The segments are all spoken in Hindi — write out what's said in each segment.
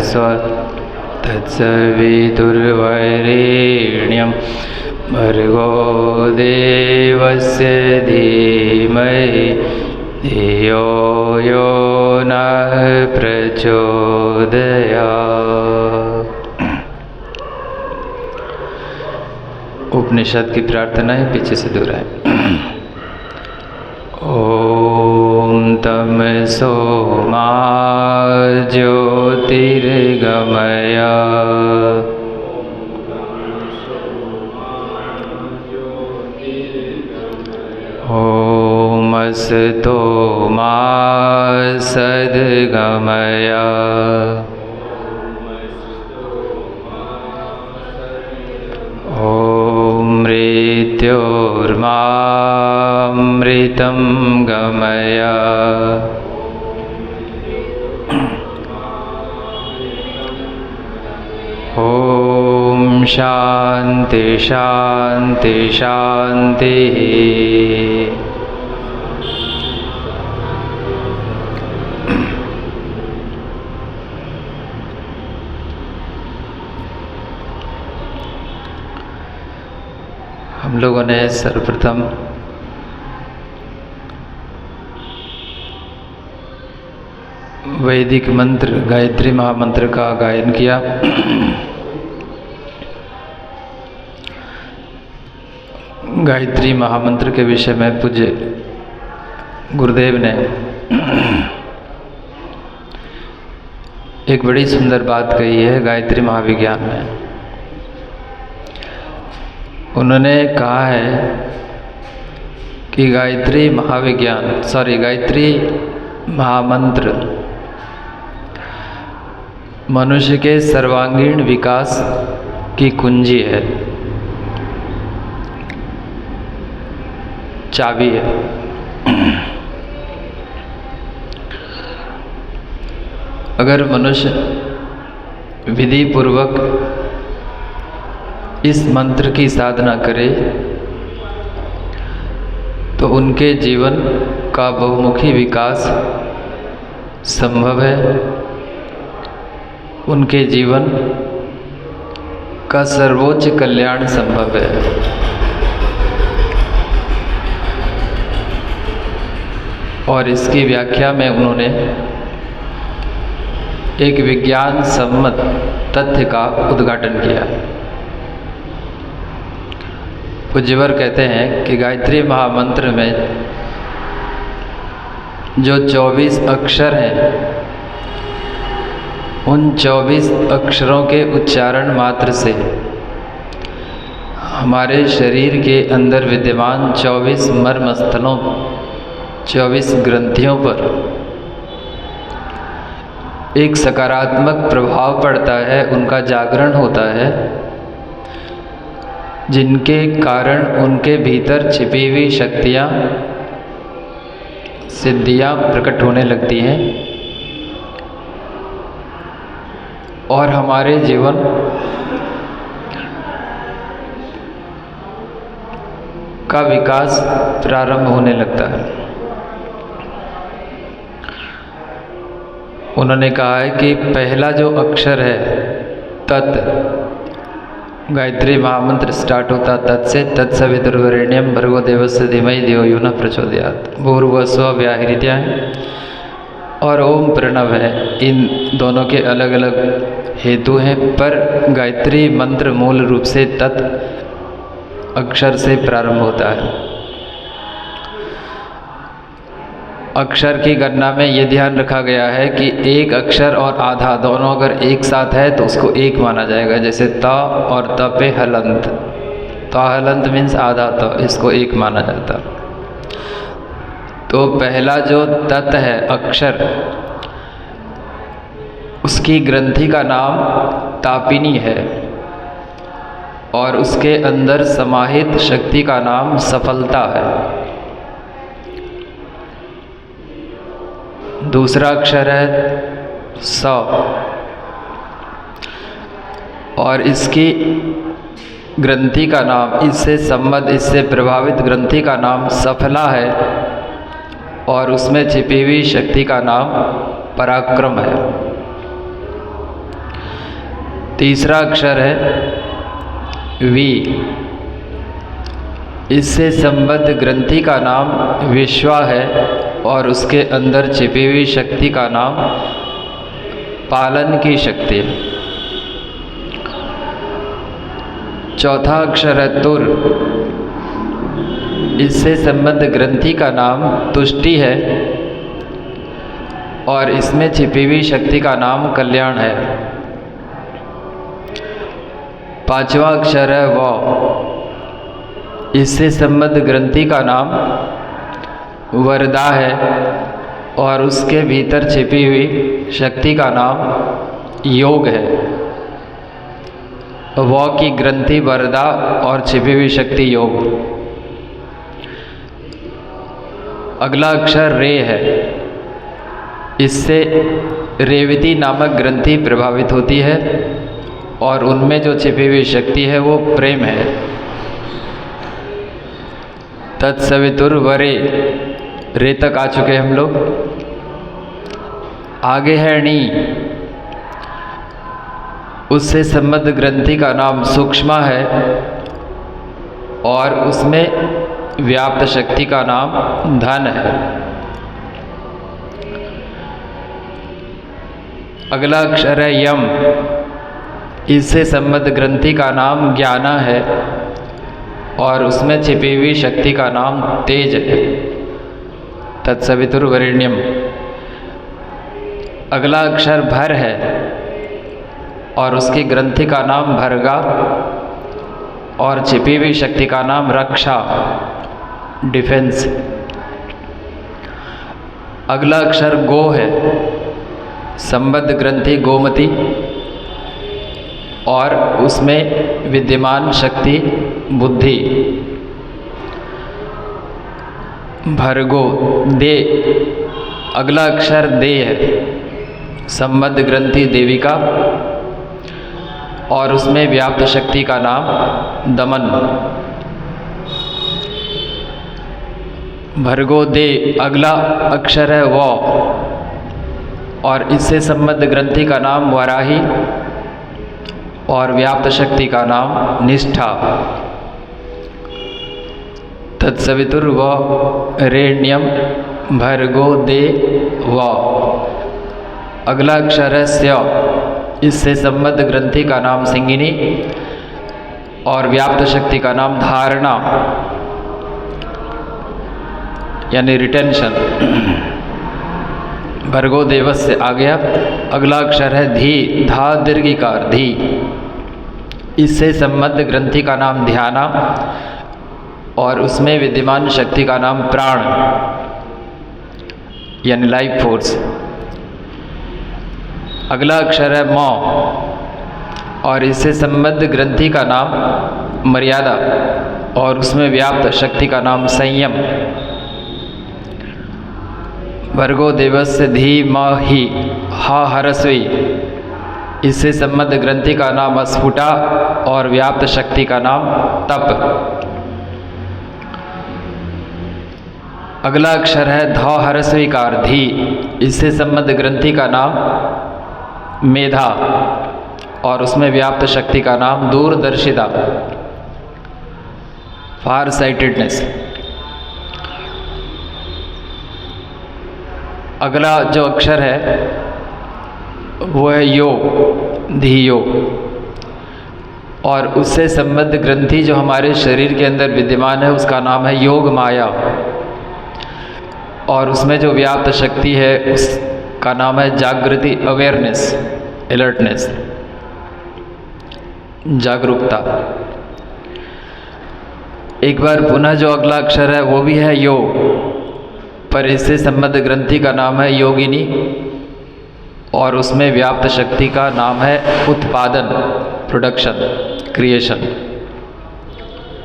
स्व तत्सवितुर्वरेण्यं भर्गो देवस्य धीमहि धियो यो नः प्रचोदयात्। उपनिषद की प्रार्थना है, पीछे से दोहराएं। ओम तमसो मा ज्योतिर्गमय ओम असतो मा सद्गमय मृत्योर्मामृतं गमय ओम शांति शांति शांति। हम लोगों ने सर्वप्रथम वैदिक मंत्र गायत्री महामंत्र का गायन किया। गायत्री महामंत्र के विषय में पूज्य गुरुदेव ने एक बड़ी सुंदर बात कही है गायत्री महाविज्ञान में। उन्होंने कहा है कि गायत्री महामंत्र मनुष्य के सर्वांगीण विकास की कुंजी है, चाबी है। अगर मनुष्य विधि पूर्वक इस मंत्र की साधना करे तो उनके जीवन का बहुमुखी विकास संभव है, उनके जीवन का सर्वोच्च कल्याण संभव है। और इसकी व्याख्या में उन्होंने एक विज्ञान सम्मत तथ्य का उद्घाटन किया। पूज्यवर कहते हैं कि गायत्री महामंत्र में जो 24 अक्षर हैं, उन 24 अक्षरों के उच्चारण मात्र से हमारे शरीर के अंदर विद्यमान 24 मर्मस्थलों 24 ग्रंथियों पर एक सकारात्मक प्रभाव पड़ता है, उनका जागरण होता है, जिनके कारण उनके भीतर छिपी हुई शक्तियाँ सिद्धियाँ प्रकट होने लगती हैं और हमारे जीवन का विकास प्रारंभ होने लगता है। उन्होंने कहा है कि पहला जो अक्षर है तत्, गायत्री महामंत्र स्टार्ट होता तत् से, तत्सवितुर्वरेण्यं भर्गो देवस्य धीमहि धियो यो नः प्रचोदयात्। भूर्भुवस्सुवः व्याहृत्या है और ओम प्रणव है। इन दोनों के अलग अलग हेतु हैं, पर गायत्री मंत्र मूल रूप से तत् अक्षर से प्रारंभ होता है। अक्षर की गणना में ये ध्यान रखा गया है कि एक अक्षर और आधा दोनों अगर एक साथ है तो उसको एक माना जाएगा। जैसे त और त पे हलंत, त हलंत मीन्स आधा त, इसको एक माना जाता। तो पहला जो तत् है अक्षर, उसकी ग्रंथि का नाम तापिनी है और उसके अंदर समाहित शक्ति का नाम सफलता है। दूसरा अक्षर है स और इसकी ग्रंथि का नाम, इससे संबद्ध, इससे प्रभावित ग्रंथि का नाम सफला है और उसमें छिपी हुई शक्ति का नाम पराक्रम है। तीसरा अक्षर है वी। इससे संबद्ध ग्रंथि का नाम विश्वा है और उसके अंदर छिपी हुई शक्ति का नाम पालन की शक्ति है। चौथा अक्षर है तुर। इससे संबद्ध ग्रंथि का नाम तुष्टि है और इसमें छिपी हुई शक्ति का नाम कल्याण है। पांचवा अक्षर है व। इससे संबद्ध ग्रंथि का नाम वरदा है और उसके भीतर छिपी हुई शक्ति का नाम योग है। व की ग्रंथि वरदा और छिपी हुई शक्ति योग। अगला अक्षर रे है। इससे रेवती नामक ग्रंथि प्रभावित होती है और उनमें जो छिपी हुई शक्ति है वो प्रेम है। तत्सवितुर्वरे। रे तक आ चुके हम लोग। आगे है णी। उससे संबद्ध ग्रंथि का नाम सूक्ष्मा है और उसमें व्याप्त शक्ति का नाम धन है। अगला अक्षर है यम। इससे संबद्ध ग्रंथि का नाम ज्ञाना है और उसमें छिपी हुई शक्ति का नाम तेज है। तत्सवितुर्वरेण्यम। अगला अक्षर भर है और उसकी ग्रंथि का नाम भर्गा और छिपी हुई शक्ति का नाम रक्षा, डिफेंस। अगला अक्षर गो है। संबद्ध ग्रंथि गोमती और उसमें विद्यमान शक्ति बुद्धि। भर्गो दे। अगला अक्षर दे है। संबद्ध ग्रंथि देविका और उसमें व्याप्त शक्ति का नाम दमन। भर्गो दे। अगला अक्षर है व और इससे संबद्ध ग्रंथि का नाम वराही और व्याप्त शक्ति का नाम निष्ठा। तत्सवितुर्वरेण्यम भर्गो दे व। अगला अक्षर है स्य। इससे संबद्ध ग्रंथि का नाम सिंगिनी और व्याप्त शक्ति का नाम धारणा यानी रिटेंशन। भर्गो देवस से आ गया। अगला अक्षर है धी। धा दीर्घिकार धी। इससे संबद्ध ग्रंथि का नाम ध्याना और उसमें विद्यमान शक्ति का नाम प्राण यानी लाइफ फोर्स। अगला अक्षर है म और इससे संबद्ध ग्रंथि का नाम मर्यादा और उसमें व्याप्त शक्ति का नाम संयम। भर्गो देवस्य धीमहि हा हरस्वी। इससे संबद्ध ग्रंथि का नाम स्फुटा और व्याप्त शक्ति का नाम तप। अगला अक्षर है ध हरस्वीकार धी। इससे संबद्ध ग्रंथि का नाम मेधा और उसमें व्याप्त शक्ति का नाम दूरदर्शिता, फार साइटेडनेस। अगला जो अक्षर है वो है यो, धियो और उससे संबद्ध ग्रंथि जो हमारे शरीर के अंदर विद्यमान है उसका नाम है योग माया और उसमें जो व्याप्त शक्ति है उसका नाम है जागृति, अवेयरनेस, अलर्टनेस, जागरूकता। एक बार पुनः जो अगला अक्षर है वो भी है यो पर इससे संबद्ध ग्रंथि का नाम है योगिनी और उसमें व्याप्त शक्ति का नाम है उत्पादन, प्रोडक्शन, क्रिएशन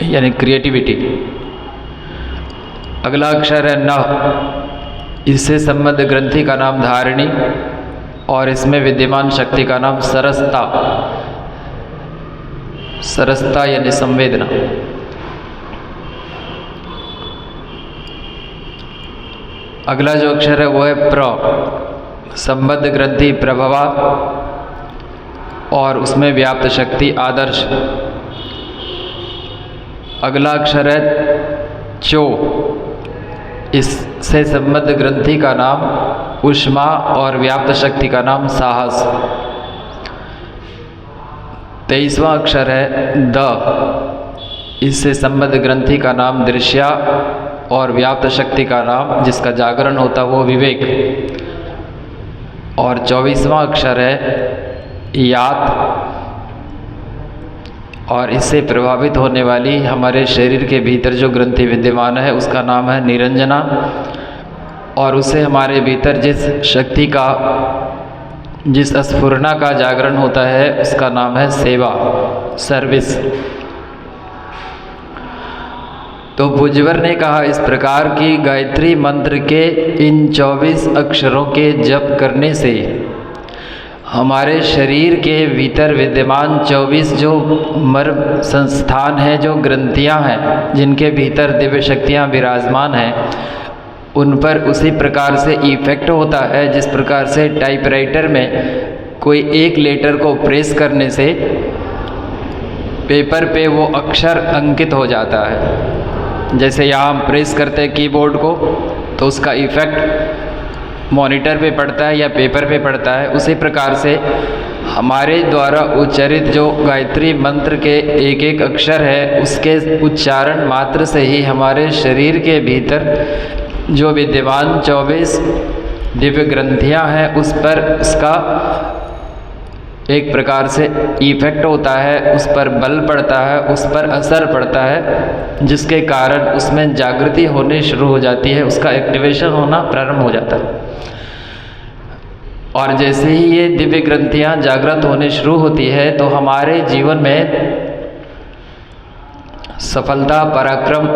यानी क्रिएटिविटी। अगला अक्षर है न। इससे संबद्ध ग्रंथि का नाम धारिणी और इसमें विद्यमान शक्ति का नाम सरसता, सरसता यानी संवेदना। अगला जो अक्षर है वो है प्र। संबद्ध ग्रंथि प्रभवा और उसमें व्याप्त शक्ति आदर्श। अगला अक्षर है चो। इससे संबद्ध ग्रंथि का नाम उष्मा और व्याप्त शक्ति का नाम साहस। 23वां अक्षर है द। इससे संबद्ध ग्रंथि का नाम दृश्या और व्याप्त शक्ति का नाम जिसका जागरण होता वो विवेक। और 24वां अक्षर है यात और इससे प्रभावित होने वाली हमारे शरीर के भीतर जो ग्रंथि विद्यमान है उसका नाम है निरंजना। और उससे हमारे भीतर जिस शक्ति का, जिस स्फुरना का जागरण होता है उसका नाम है सेवा, सर्विस। तो भुजवर ने कहा इस प्रकार की गायत्री मंत्र के इन 24 अक्षरों के जप करने से हमारे शरीर के भीतर विद्यमान 24 जो मर्म संस्थान हैं, जो ग्रंथियां हैं, जिनके भीतर दिव्य शक्तियां विराजमान हैं, उन पर उसी प्रकार से इफेक्ट होता है जिस प्रकार से टाइपराइटर में कोई एक लेटर को प्रेस करने से पेपर पे वो अक्षर अंकित हो जाता है। जैसे यहाँ हम प्रेस करते हैं कीबोर्ड को तो उसका इफेक्ट मॉनिटर पे पड़ता है या पेपर पे पड़ता है, उसी प्रकार से हमारे द्वारा उच्चारित जो गायत्री मंत्र के एक एक अक्षर है उसके उच्चारण मात्र से ही हमारे शरीर के भीतर जो विद्यमान 24 दिव्य ग्रंथियां हैं उस पर उसका एक प्रकार से इफेक्ट होता है, उस पर बल पड़ता है, उस पर असर पड़ता है, जिसके कारण उसमें जागृति होनी शुरू हो जाती है, उसका एक्टिवेशन होना प्रारंभ हो जाता है। और जैसे ही ये दिव्य ग्रंथियां जागृत होने शुरू होती है तो हमारे जीवन में सफलता, पराक्रम,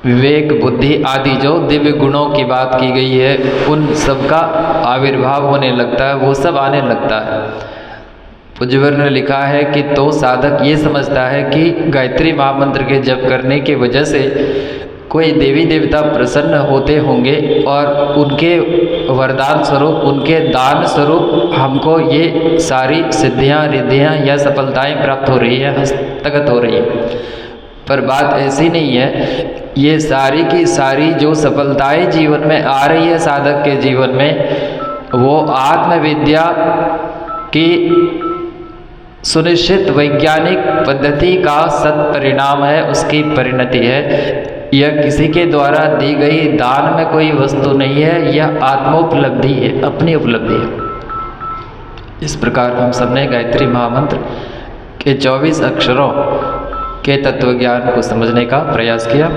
विवेक, बुद्धि आदि जो दिव्य गुणों की बात की गई है उन सब का आविर्भाव होने लगता है, वो सब आने लगता है। भुजवर ने लिखा है कि तो साधक ये समझता है कि गायत्री महामंत्र के जप करने की वजह से कोई देवी देवता प्रसन्न होते होंगे और उनके वरदान स्वरूप, उनके दान स्वरूप हमको ये सारी सिद्धियां, रिद्धियां या सफलताएं प्राप्त हो रही है, हस्तगत हो रही है। पर बात ऐसी नहीं है। ये सारी की सारी जो सफलताएं जीवन में आ रही है साधक के जीवन में, वो आत्मविद्या की सुनिश्चित वैज्ञानिक पद्धति का सत्परिणाम है, उसकी परिणति है। यह किसी के द्वारा दी गई दान में कोई वस्तु नहीं है, यह आत्मोपलब्धि है, अपनी उपलब्धि है। इस प्रकार हम सबने गायत्री महामंत्र के 24 अक्षरों के तत्व ज्ञान को समझने का प्रयास किया।